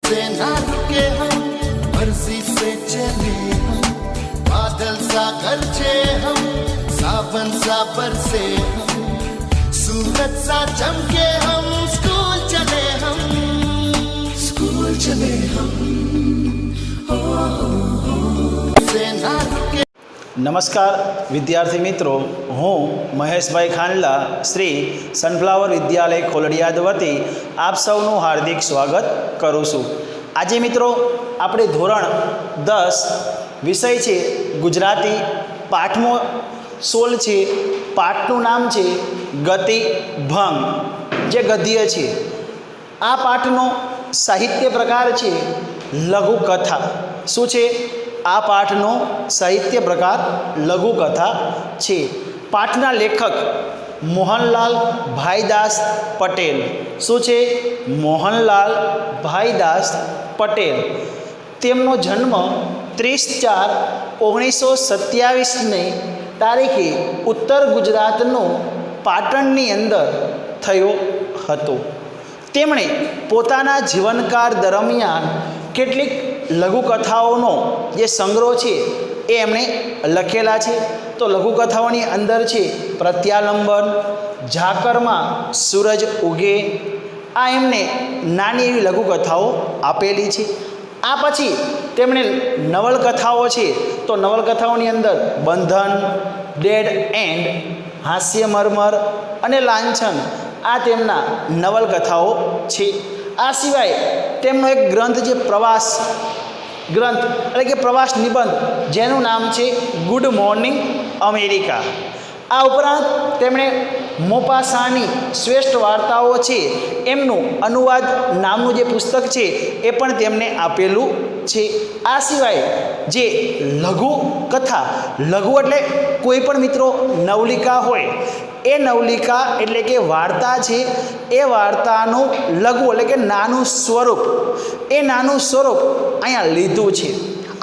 से ना रुके हम, मर्जी से चले हम, बादल सा गरजे हम, सावन सा बरसे हम, सूरज सा चमके हम, स्कूल चले हम, स्कूल चले हम, से ना रुके। નમસ્કાર વિદ્યાર્થી મિત્રો, હું મહેશભાઈ ખાંડલા શ્રી સનફ્લાવર વિદ્યાલય ખોલડિયાદ વતી આપ સૌનું હાર્દિક સ્વાગત કરું છું। આજે મિત્રો આપણે ધોરણ 10 વિષય છે ગુજરાતી, પાઠમો 16 છે। પાઠનું નામ છે ગતિભંગ, જે ગદ્ય છે। આ પાઠનો સાહિત્ય પ્રકાર છે લઘુકથા। શું છે? આ પાઠનો સાહિત્ય પ્રકાર લઘુકથા છે। પાઠના લેખક મોહનલાલ ભાઈદાસ પટેલ। શું છે? મોહનલાલ ભાઈદાસ પટેલ। તેમનો જન્મ 30/4/1927 તારીખે ઉત્તર ગુજરાતનો પાટણની અંદર થયો હતો। તેમણે પોતાના જીવનકાળ દરમિયાન કેટલીક લઘુકથાઓનો જે સંગ્રહ છે એ એમણે લખેલા છે। તો લઘુકથાઓની અંદર છે પ્રત્યાલંબન, ઝાકરમાં સૂરજ ઉગે, આ એમને નાની એવી લઘુકથાઓ આપેલી છે। આ પછી તેમણે નવલકથાઓ છે, તો નવલકથાઓની અંદર બંધન, ડેડ એન્ડ, હાસ્ય મરમર અને લાંછન, આ તેમના નવલકથાઓ છે। આ સિવાય તેમનો એક ગ્રંથ જે પ્રવાસ ગ્રંથ એટલે કે પ્રવાસ નિબંધ, જેનું નામ છે ગુડ મોર્નિંગ અમેરિકા। આ ઉપરાંત તેમણે મોપાસાની શ્રેષ્ઠ વાર્તાઓ છે એમનું અનુવાદ નામનું જે પુસ્તક છે એ પણ તેમને આપેલું છે। આ સિવાય જે લઘુ કથા, લઘુ એટલે કોઈ પણ મિત્રો નવલિકા હોય, એ નવલિકા એટલે કે વાર્તા છે, એ વાર્તાનું લઘુ એટલે કે નાનું સ્વરૂપ, એ નાનું સ્વરૂપ અહીંયા લીધું છે।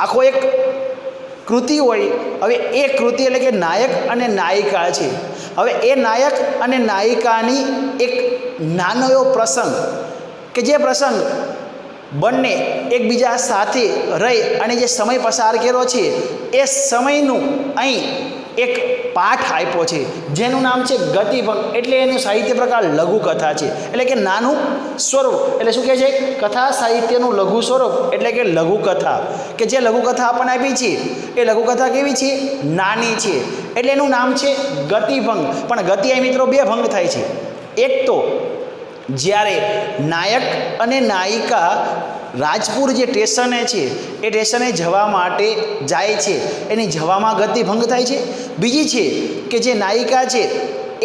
આખો એક કૃતિ હોય, હવે એ કૃતિ એટલે કે નાયક અને નાયિકા છે। હવે એ નાયક અને નાયિકાની એક નાનો એવો પ્રસંગ, કે જે પ્રસંગ બંને એકબીજા સાથે રહી અને જે સમય પસાર કર્યો છે, એ સમયનું અહીં એક પાઠ આપ્યો છે, જેનું નામ છે ગતિભંગ। એટલે એનું સાહિત્ય પ્રકાર લઘુકથા છે, એટલે કે નાનું સ્વરૂપ। એટલે શું કહે છે? કથા સાહિત્યનું લઘુ સ્વરૂપ એટલે કે લઘુકથા। કે જે લઘુકથા આપણને આપી છે એ લઘુકથા કેવી છે? નાની છે, એટલે એનું નામ છે ગતિભંગ। પણ ગતિ અહીં મિત્રો બે ભંગ થાય છે। એક તો જ્યારે નાયક અને નાયિકા રાજપુર જે સ્ટેશને છે એ સ્ટેશને જવા માટે જાય છે, એની જવામાં ગતિભંગ થાય છે। બીજી છે કે જે નાયિકા છે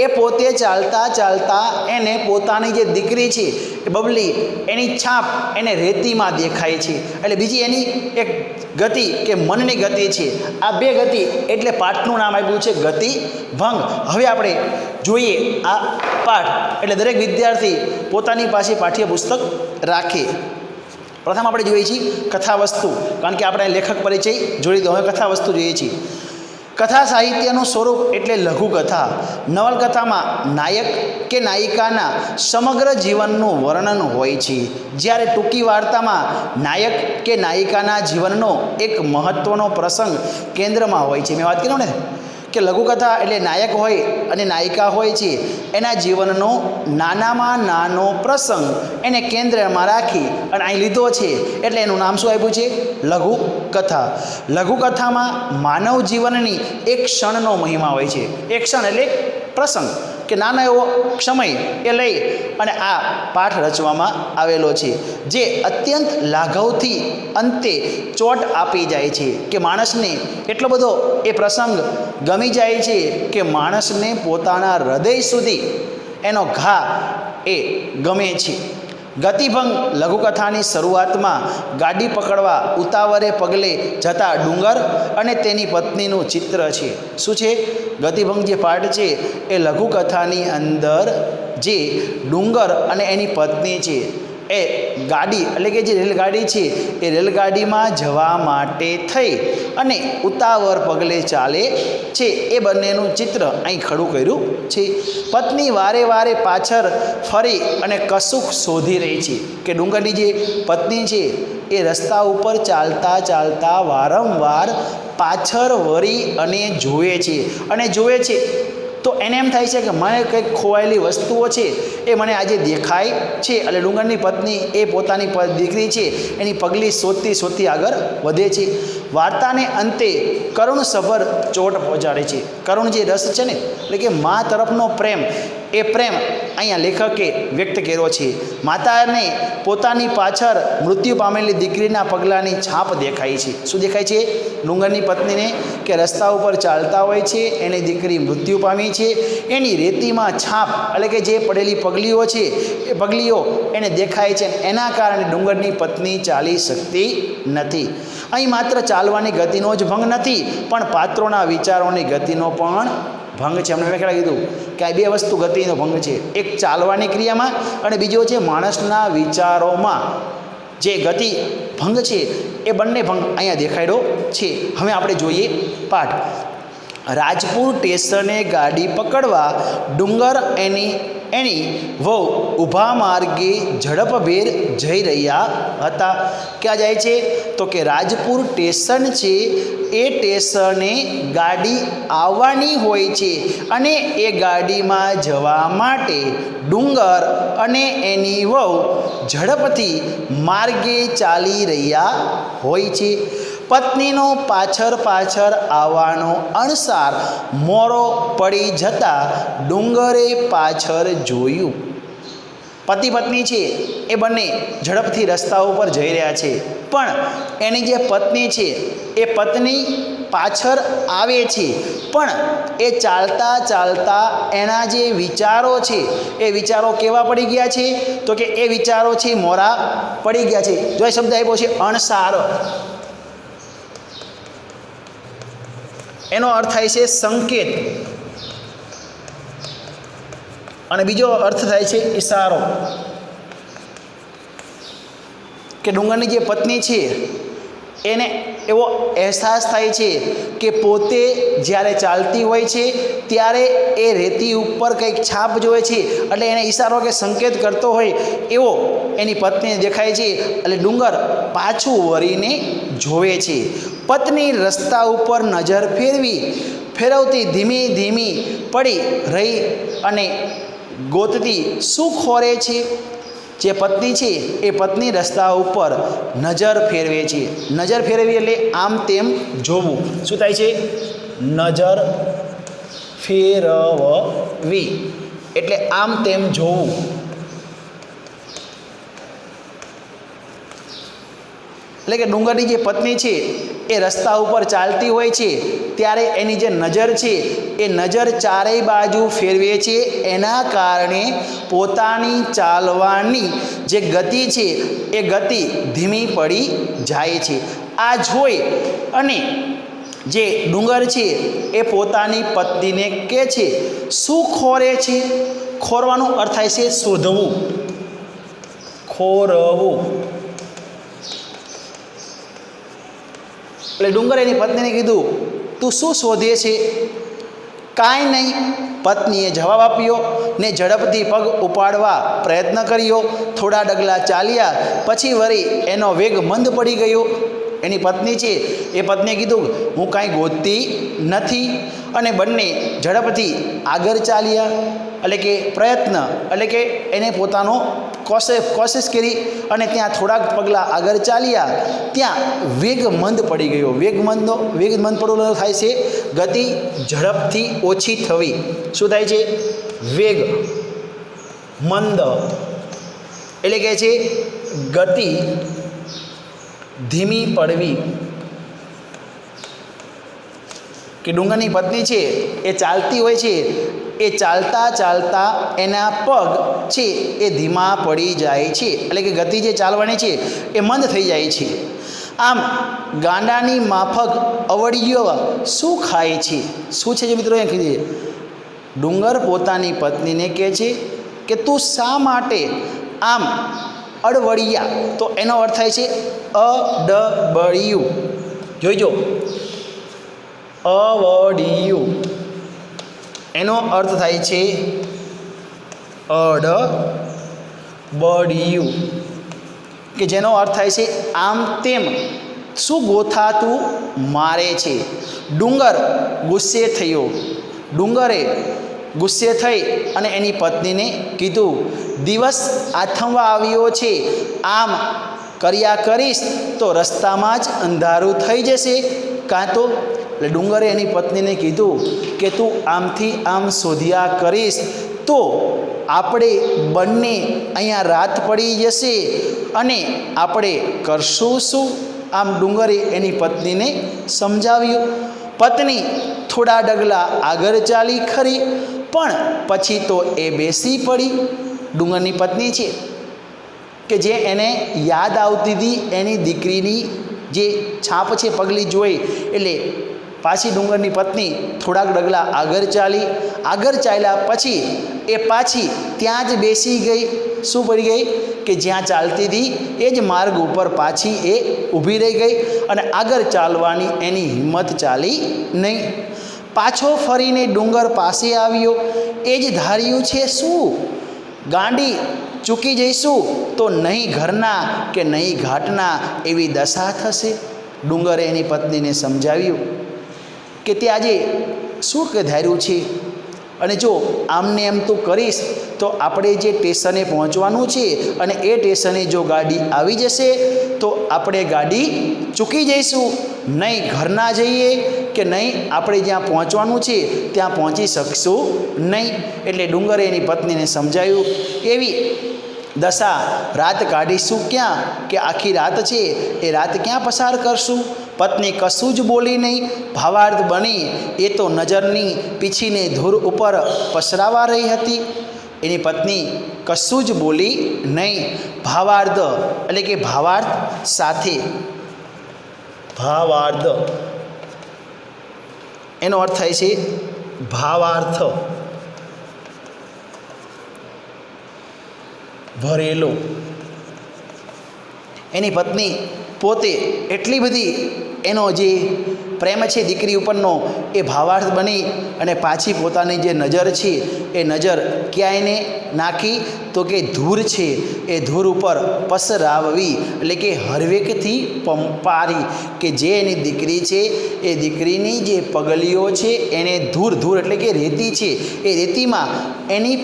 એ પોતે ચાલતા ચાલતા એને પોતાની જે દીકરી છે એ બબલી, એની છાપ એને રેતીમાં દેખાય છે, એટલે બીજી એની એક ગતિ કે મનની ગતિ છે। આ બે ગતિ એટલે પાઠનું નામ આપ્યું છે ગતિભંગ। હવે આપણે જોઈએ આ પાઠ, એટલે દરેક વિદ્યાર્થી પોતાની પાસે પાઠ્ય પુસ્તક રાખે। પ્રથમ આપણે જોઈએ છીએ કથા વસ્તુ, કારણ કે આપણે લેખક પરિચય જોઈ દો। હવે કથા વસ્તુ જોઈએ છીએ। કથા સાહિત્યનું સ્વરૂપ એટલે લઘુકથા। નવલકથામાં નાયક કે નાયિકાના સમગ્ર જીવનનું વર્ણન હોય છે, જ્યારે ટૂંકી વાર્તામાં નાયક કે નાયિકાના જીવનનો એક મહત્ત્વનો પ્રસંગ કેન્દ્રમાં હોય છે। મેં વાત કરી ને કે લઘુકથા એટલે નાયક હોય અને નાયિકા હોય છે, એના જીવનનો નાનામાં નાનો પ્રસંગ એને કેન્દ્રમાં રાખી અને અહીં લીધો છે, એટલે એનું નામ શું આપ્યું છે? લઘુકથા। લઘુકથામાં માનવ જીવનની એક ક્ષણનો મહિમા હોય છે। એક ક્ષણ એટલે પ્રસંગ, કે નાનો એવો સમય એ લઈ અને આ પાઠ રચવામાં આવેલો છે, જે અત્યંત લાઘવથી અંતે ચોટ આપી જાય છે, કે માણસને એટલો બધો એ પ્રસંગ ગમી જાય છે કે માણસને પોતાના હૃદય સુધી એનો ઘા એ ગમે છે। ગતિભંગ લઘુકથાની શરૂઆતમાં ગાડી પકડવા ઉતાવળે પગલે જતા ડુંગર અને તેની પત્નીનું ચિત્ર છે। શું છે? ગતિભંગ જે પાઠ છે એ લઘુકથાની અંદર જે ડુંગર અને એની પત્ની છે એ ગાડી એટલે કે જે રેલગાડી છે એ રેલગાડીમાં જવા માટે થઈ અને ઉતાવળ પગલે ચાલે છે. એ બંનેનું ચિત્ર અહીં ખડું કર્યું છે. પત્ની વારે વારે પાછળ ફરી અને કશુંક શોધી રહી છે કે ડુંગરની જે પત્ની છે એ રસ્તા ઉપર ચાલતા ચાલતા વારંવાર પાછળ વળી અને જુએ છે તો એને એમ થાય છે કે મને કંઈક ખોવાયેલી વસ્તુઓ છે એ મને આજે દેખાય છે. એટલે ડુંગરની પત્ની એ પોતાની દીકરી છે એની પગલી શોધતી આગળ વધે છે. વાર્તાને અંતે કરુણસભર ચોટ પહોંચાડે છે. કરુણ જે રસ છે ને એટલે કે મા તરફનો પ્રેમ, એ પ્રેમ અહીંયા લેખકે વ્યક્ત કર્યો છે. માતાને પોતાની પાછળ મૃત્યુ પામેલી દીકરીના પગલાંની છાપ દેખાય છે. શું દેખાય છે? ડુંગરની પત્નીને કે રસ્તા ઉપર ચાલતા હોય છે, એની દીકરી મૃત્યુ પામી છે, એની રેતીમાં છાપ એટલે કે જે પડેલી પગલીઓ છે એ પગલીઓ એને દેખાય છે. એના કારણે ડુંગરની પત્ની ચાલી શકતી નથી. અહીં માત્ર ચાલવાની ગતિનો જ ભંગ નથી, પણ પાત્રોના વિચારોની ગતિનો પણ ભંગ છે. અમને મેં કીધું કે આ બે વસ્તુ ગતિનો ભંગ છે. એક ચાલવાની ક્રિયામાં અને બીજો છે માણસના વિચારોમાં જે ગતિ ભંગ છે. એ બંને ભંગ અહીંયા દેખાડ્યો છે. હવે આપણે જોઈએ પાઠ. રાજપુર સ્ટેશને ગાડી પકડવા ડુંગર એની વહુ ઊભા માર્ગે ઝડપભેર જઈ રહ્યા હતા. ક્યાં જાય છે? તો કે રાજપુર સ્ટેશન છે એ સ્ટેશને ગાડી આવવાની હોય છે અને એ ગાડીમાં જવા માટે ડુંગર અને એની વહુ ઝડપથી માર્ગે ચાલી રહ્યા હોય છે. પત્નીનો પાછળ આવવાનો અણસાર મોરો પડી જતાં ડુંગરે પાછળ જોયું. પતિ પત્ની છે એ બંને ઝડપથી રસ્તા ઉપર જઈ રહ્યા છે, પણ એની જે પત્ની છે એ પત્ની પાછળ આવે છે, પણ એ ચાલતા એના જે વિચારો છે એ વિચારો કેવા પડી ગયા છે? તો કે એ વિચારો છે મોરા પડી ગયા છે. જો એ શબ્દ આપ્યો છે અણસાર, એનો અર્થ થાય છે સંકેત અને બીજો અર્થ થાય છે ઈશારો. કે ડુંગરની જે પત્ની છે એને એવો અહેસાસ થાય છે કે પોતે જ્યારે ચાલતી હોય છે ત્યારે એ રેતી ઉપર કંઈક છાપ જોવે છે, એટલે એને ઈશારો કે સંકેત કરતો હોય એવો એની પત્નીને દેખાય છે. એટલે ડુંગર પાછું વળીને જોવે છે. પત્ની રસ્તા ઉપર નજર ફેરવતી ધીમી પડી રહી અને ગોતતી શું ખોરે છે. જે પત્ની છે એ પત્ની રસ્તા ઉપર નજર ફેરવે છે. નજર ફેરવી એટલે આમ તેમ જોવું. શું થાય છે? નજર ફેરવવી એટલે આમ તેમ જોવું. એટલે કે ડુંગરની જે પત્ની છે એ રસ્તા ઉપર ચાલતી હોય છે ત્યારે એની જે નજર છે એ નજર ચારેય બાજુ ફેરવે છે. એના કારણે પોતાની ચાલવાની જે ગતિ છે એ ગતિ ધીમી પડી જાય છે. આ જોઈ અને જે ડુંગર છે એ પોતાની પત્નીને કહે છે શું ખોરે છે? ખોરવાનો અર્થ થાય છે શોધવું, ખોરવું. એટલે ડુંગર એની પત્નીને કીધું તું શું શોધે છે? કાંઈ નહીં, પત્નીએ જવાબ આપ્યો ને ઝડપથી પગ ઉપાડવા પ્રયત્ન કર્યો. થોડા ડગલા ચાલ્યા પછી વળી એનો વેગ મંદ પડી ગયો. એની પત્ની છે એ પત્નીએ કીધું હું કાંઈ ગોતતી નથી, અને બંને ઝડપથી આગળ ચાલ્યા. એટલે કે પ્રયત્ન એટલે કે એને પોતાનો કોશિશ કરી અને ત્યાં થોડાક પગલાં આગળ ચાલ્યા. ત્યાં વેગ મંદ પડી ગયો. વેગ મંદ પડવાનો થાય છે ગતિ ઝડપથી ઓછી થવી. શું થાય છે? વેગ મંદ એટલે કે છે ગતિ ધીમી પડવી. કે ડુંગરની પત્ની છે એ ચાલતી હોય છે, એ ચાલતા એના પગ છે એ ધીમા પડી જાય છે. એટલે કે ગતિ જે ચાલવાની છે એ મંદ થઈ જાય છે. આમ ગાંડાની માફક અવળિયો શું ખાય છે? શું છે જે મિત્રો એ કીધું? ડુંગર પોતાની પત્નીને કહે છે કે તું શા માટે આમ અડવડિયા, તો એનો અર્થ થાય છે અડબડિયું. જોઈજો, અવડિયું એનો અર્થ થાય છે અડબડિયું, કે જેનો અર્થ થાય છે આમ તેમ શું ગોથાતું મારે છે. ડુંગર ગુસ્સે થયો. ડુંગરે ગુસ્સે થઈ અને એની પત્નીને કીધું, દિવસ આથમવા આવ્યો છે, આમ કર્યા કરીશ તો રસ્તામાં જ અંધારું થઈ જશે. કાં તો એટલે ડુંગરે એની પત્નીને કીધું કે તું આમથી આમ શોધ્યા કરીશ તો આપણે બંને અહીંયા રાત પડી જશે અને આપણે કરશું શું? આમ ડુંગરે એની પત્નીને સમજાવ્યું. પત્ની થોડા ડગલા આગળ ચાલી ખરી, પણ પછી તો એ બેસી પડી. ડુંગરની પત્ની છે કે જે એને યાદ આવતી હતી એની દીકરીની જે છાપ છે પગલી જોઈ, એટલે પાછી ડુંગરની પત્ની થોડાક ડગલા આગળ ચાલી. આગળ ચાલ્યા પછી એ પાછી ત્યાં જ બેસી ગઈ. શું પડી ગઈ? કે જ્યાં ચાલતી હતી એ જ માર્ગ ઉપર પાછી એ ઊભી રહી ગઈ અને આગળ ચાલવાની એની હિંમત ચાલી નહીં. પાછો ફરીને ડુંગર પાસે આવ્યો. એ જ ધાર્યું છે શું? ગાંડી ચૂકી જઈશું તો નહીં ઘરના કે નહીં ઘાટના એવી દશા થશે. ડુંગરે એની પત્નીને સમજાવ્યું કે તે આજે શું કે ધાર્યું છે, અને જો આમને એમ તું કરીશ તો આપણે જે સ્ટેશને પહોંચવાનું છે અને એ સ્ટેશને જો ગાડી આવી જશે તો આપણે ગાડી ચૂકી જઈશું, નહીં ઘરના જઈએ કે નહીં આપણે જ્યાં પહોંચવાનું છે ત્યાં પહોંચી શકશું નહીં. એટલે ડુંગરે એની પત્નીને સમજાવ્યું, એવી દશા રાત કાઢીશું ક્યાં, કે આખી રાત છે એ રાત ક્યાં પસાર કરશું? પત્ની કશું જ બોલી નહીં. ભાવાર્થ બની એ તો નજરની પીછીને ધૂર ઉપર પસરાવા રહી હતી. એની પત્ની કશું જ બોલી નહીં. ભાવાર્થ એટલે કે ભાવાર્થ સાથે, ભાવાર્થ એનો અર્થ થાય છે ભાવાર્થ ભરેલો. એની પત્ની પોતે એટલી બધી એનો જે પ્રેમ છે દીકરી ઉપરનો એ ભાવાર્થ બની અને પાછી પોતાની જે નજર છે એ નજર ક્યાંયને નાખી તો કે ધૂર છે એ ધૂર ઉપર પસરાવવી, એટલે કે હરવેકથી પંપારી, કે જે એની દીકરી છે એ દીકરીની જે પગલીઓ છે એને ધૂર ધૂર એટલે કે રેતી છે એ રેતીમાં એની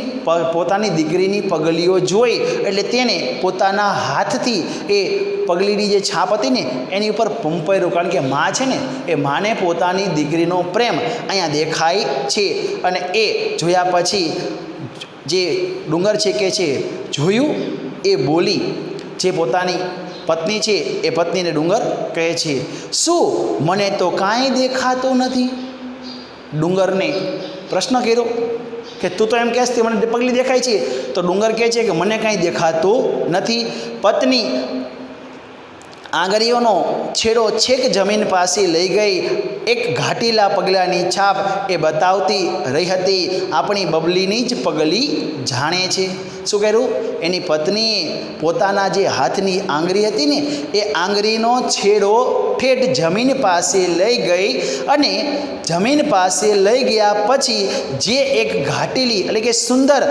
પોતાની દીકરીની પગલીઓ જોઈ એટલે તેને પોતાના હાથથી એ પગલીની જે છાપ હતી ને એની ઉપર પંપાયું. કારણ કે મા છે ને એ માને પોતાની દીકરીનો પ્રેમ અહીંયા દેખાય છે. અને એ જોયા પછી જે ડુંગર છે કે છે જોયું એ બોલી. જે પોતાની પત્ની છે એ પત્નીને ડુંગર કહે છે, શું મને તો કાંઈ દેખાતું નથી? ડુંગરને પ્રશ્ન કર્યો કે તું તો એમ કહેશ કે મને પગલી દેખાય છે, તો ડુંગર કહે છે કે મને કાંઈ દેખાતું નથી. પત્ની આંગળીઓનો છેડો છેક જમીન પાસે લઈ ગઈ. એક ઘાટીલા પગલાની છાપ એ બતાવતી રહી હતી, આપણી બબલીની જ પગલી જાણે છે. શું કર્યું? એની પત્નીએ પોતાના જે હાથની આંગળી હતી ને એ આંગળીનો છેડો ઠેઠ જમીન પાસે લઈ ગઈ અને જમીન પાસે લઈ ગયા પછી જે એક ઘાટીલી એટલે કે સુંદર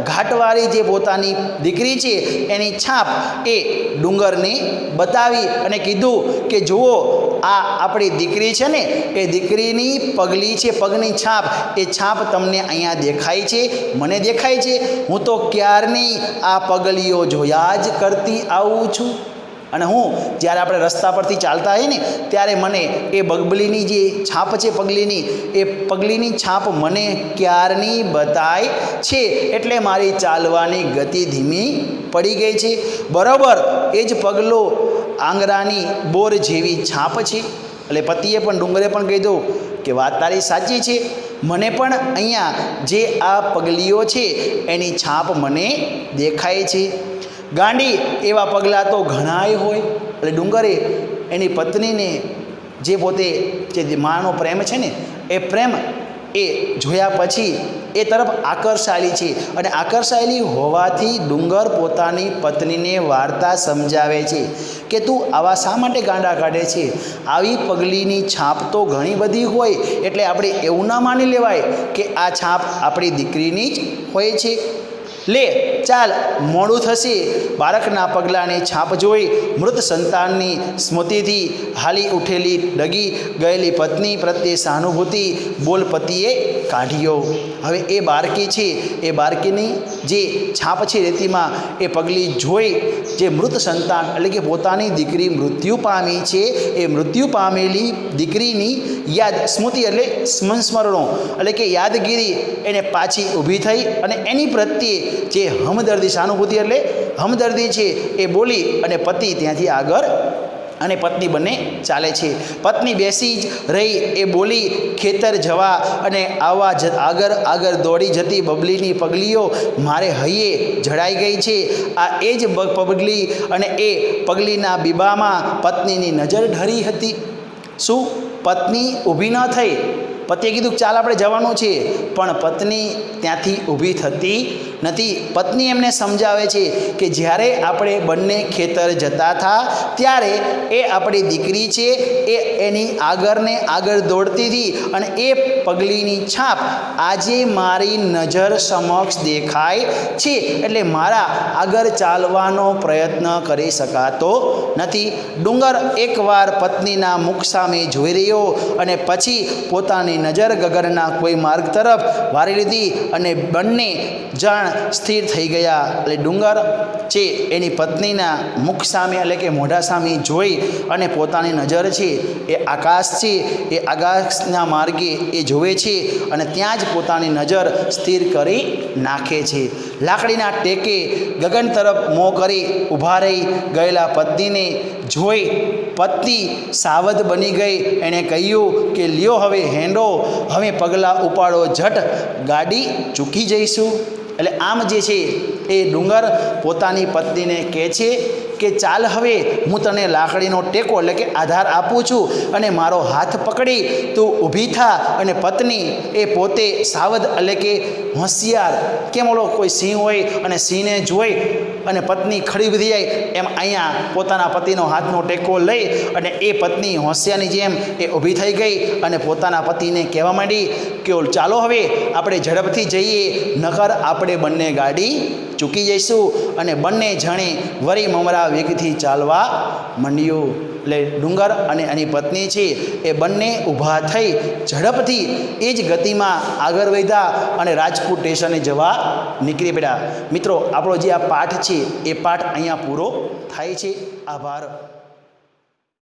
ઘાટવાળી જે પોતાની દીકરી છે એની છાપ એ ડુંગરને બતાવી અને કીધું કે જુઓ આ આપણી દીકરી છે ને એ દીકરીની પગલી છે, પગની છાપ, એ છાપ તમને અહીંયા દેખાય છે, મને દેખાય છે. હું તો ક્યારની આ પગલીઓ જોયા જ કરતી આવું છું. અને હું જ્યારે આપણે રસ્તા પરથી ચાલતા હોઈએ ને ત્યારે મને એ બગલીની જે છાપ છે પગલીની, એ પગલીની છાપ મને ક્યારની બતાય છે, એટલે મારી ચાલવાની ગતિ ધીમી પડી ગઈ છે. બરાબર એ જ પગલો આંગળાની બોર જેવી છાપ છે. એટલે પતિએ પણ ડુંગરે પણ કીધું કે વાત તારી સાચી છે, મને પણ અહીંયા જે આ પગલીઓ છે એની છાપ મને દેખાય છે. ગાંડી એવા પગલાં તો ઘણાય હોય. એટલે ડુંગરે એની પત્નીને જે પોતે જે માનો પ્રેમ છે ને એ પ્રેમ એ જોયા પછી એ તરફ આકર્ષાયેલી છે અને આકર્ષાયેલી હોવાથી ડુંગર પોતાની પત્નીને વાર્તા સમજાવે છે કે તું આવા શા માટે ગાંડા કાઢે છે, આવી પગલીની છાપ તો ઘણી બધી હોય, એટલે આપણે એવું ના માની લેવાય કે આ છાપ આપણી દીકરીની જ હોય છે. લે ચાલ, મોડું થશે. બાળકના પગલાંની છાપ જોઈ મૃત સંતાનની સ્મૃતિથી હાલી ઉઠેલી ડગી ગયેલી પત્ની પ્રત્યે સહાનુભૂતિ બોલ પતિએ કાઢ્યો. હવે એ બાળકી છે, એ બાળકીની જે છાપ છે રેતીમાં, એ પગલી જોઈ જે મૃત સંતાન એટલે કે પોતાની દીકરી મૃત્યુ પામી છે, એ મૃત્યુ પામેલી દીકરીની યાદ, સ્મૃતિ એટલે સ્મરણો એટલે કે યાદગીરી એને પાછી ઊભી થઈ અને એની પ્રત્યે જે હમદર્દી, સહાનુભૂતિ એટલે હમદર્દી છે એ બોલી અને પતિ ત્યાંથી આગળ અને પત્ની બંને ચાલે છે. પત્ની બેસી જ રહી એ બોલી ખેતર જવા અને આવવા આગળ દોડી જતી બબલીની પગલીઓ મારે હૈયે જડાઈ ગઈ છે. આ એ જ પગલી અને એ પગલીના બીબામાં પત્નીની નજર ઢળી હતી. શું પત્ની ઊભી ન થઈ? પતિએ કીધું ચાલ આપણે જવાનું છે, પણ પત્ની ત્યાંથી ઊભી થતી નથી. પત્ની એમને સમજાવે છે કે જ્યારે આપણે બંને ખેતર જતા હતા ત્યારે એ આપણી દીકરી છે, એ એની આગળ દોડતી હતી અને એ પગલીની છાપ આજે મારી નજર સમક્ષ દેખાય છે, એટલે મારા આગળ ચાલવાનો પ્રયત્ન કરી શકાતો નથી. ડુંગર એકવાર પત્નીના મુખ સામે જોઈ રહ્યો અને પછી પોતાની નજર ગગનના કોઈ માર્ગ તરફ વારી લીધી અને બંને જણ સ્થિર થઈ ગયા. એટલે ડુંગર છે એની પત્નીના મુખ સામે એટલે કે મોઢા સામે જોઈ અને પોતાની નજર છે એ આકાશ છે, એ આકાશના માર્ગે એ જોવે છે અને ત્યાં જ પોતાની નજર સ્થિર કરી નાખે છે. લાકડીના ટેકે ગગન તરફ મોં કરી ઊભા રહી ગયેલા પત્નીને જોઈ પત્ની સાવધ બની ગઈ. એણે કહ્યું કે લ્યો હવે હેંડો, હવે પગલાં ઉપાડો, ઝટ ગાડી ચૂકી જઈશું. એટલે આમ જે છે એ ડુંગર પોતાની પત્નીને કહે છે કે ચાલ હવે હું તને લાકડીનો ટેકો એટલે કે આધાર આપું છું અને મારો હાથ પકડી તું ઊભી થા. અને પત્ની એ પોતે સાવધ એટલે કે હોશિયાર, કેમ ઓલો કોઈ સિંહ હોય અને સિંહને જોઈ અને પત્ની ખડી વધી જાય એમ અહીંયા પોતાના પતિનો હાથનો ટેકો લઈ અને એ પત્ની હોશિયારની જેમ એ ઊભી થઈ ગઈ અને પોતાના પતિને કહેવા માંડી કે ચાલો હવે આપણે ઝડપથી જઈએ, નકર આપણે બંને ગાડી ચૂકી જઈશું. અને બંને જણે વરી મમરા વેગથી ચાલવા માંડ્યું. એટલે ડુંગર અને એની પત્ની છે એ બંને ઊભા થઈ ઝડપથી એ જ ગતિમાં આગળ વધ્યા અને રાજપુર સ્ટેશને જવા નીકળી પડ્યા. મિત્રો, આપણો જે આ પાઠ છે એ પાઠ અહીંયા પૂરો થાય છે. આભાર.